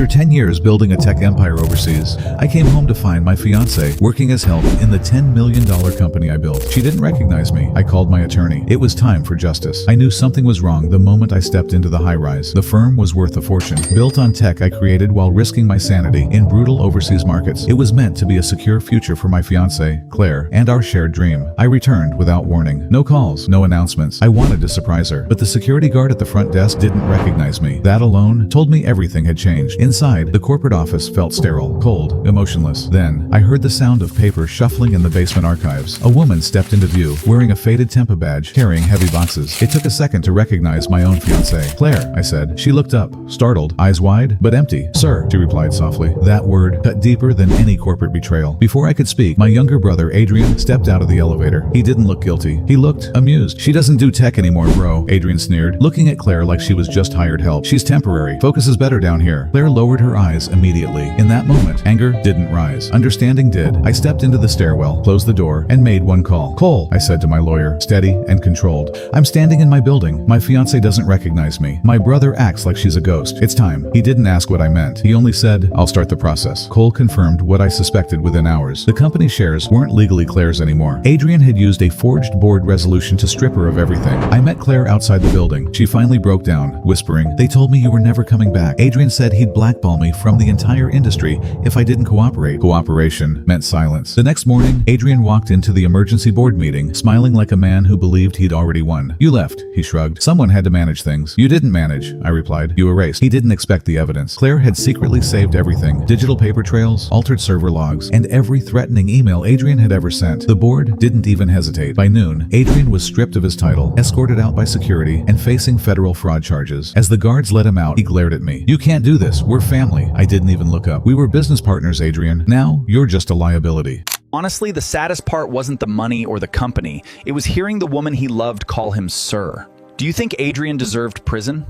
After 10 years building a tech empire overseas, I came home to find my fiancé working as help in the $10 million company I built. She didn't recognize me. I called my attorney. It was time for justice. I knew something was wrong the moment I stepped into the high-rise. The firm was worth a fortune, built on tech I created while risking my sanity in brutal overseas markets. It was meant to be a secure future for my fiancée, Claire, and our shared dream. I returned without warning. No calls, no announcements. I wanted to surprise her, but the security guard at the front desk didn't recognize me. That alone told me everything had changed. Inside, the corporate office felt sterile, cold, emotionless. Then, I heard the sound of paper shuffling in the basement archives. A woman stepped into view, wearing a faded Tempa badge, carrying heavy boxes. It took a second to recognize my own fiancée. Claire, I said. She looked up, startled, eyes wide, but empty. Sir, she replied softly. That word cut deeper than any corporate betrayal. Before I could speak, my younger brother, Adrian, stepped out of the elevator. He didn't look guilty. He looked amused. She doesn't do tech anymore, bro, Adrian sneered, looking at Claire like she was just hired help. She's temporary. Focus is better down here. Claire lowered her eyes immediately. In that moment, anger didn't rise. Understanding did. I stepped into the stairwell, closed the door, and made one call. Cole, I said to my lawyer, steady and controlled. I'm standing in my building. My fiancé doesn't recognize me. My brother acts like she's a ghost. It's time. He didn't ask what I meant. He only said, I'll start the process. Cole confirmed what I suspected within hours. The company shares weren't legally Claire's anymore. Adrian had used a forged board resolution to strip her of everything. I met Claire outside the building. She finally broke down, whispering, they told me you were never coming back. Adrian said he'd blackball me from the entire industry if I didn't cooperate. Cooperation meant silence. The next morning, Adrian walked into the emergency board meeting, smiling like a man who believed he'd already won. You left, he shrugged. Someone had to manage things. You didn't manage, I replied. You erased. He didn't expect the evidence. Claire had secretly saved everything. Digital paper trails, altered server logs, and every threatening email Adrian had ever sent. The board didn't even hesitate. By noon, Adrian was stripped of his title, escorted out by security, and facing federal fraud charges. As the guards let him out, he glared at me. You can't do this. We're family. I didn't even look up. We were business partners, Adrian. Now, you're just a liability. Honestly, the saddest part wasn't the money or the company. It was hearing the woman he loved call him sir. Do you think Adrian deserved prison?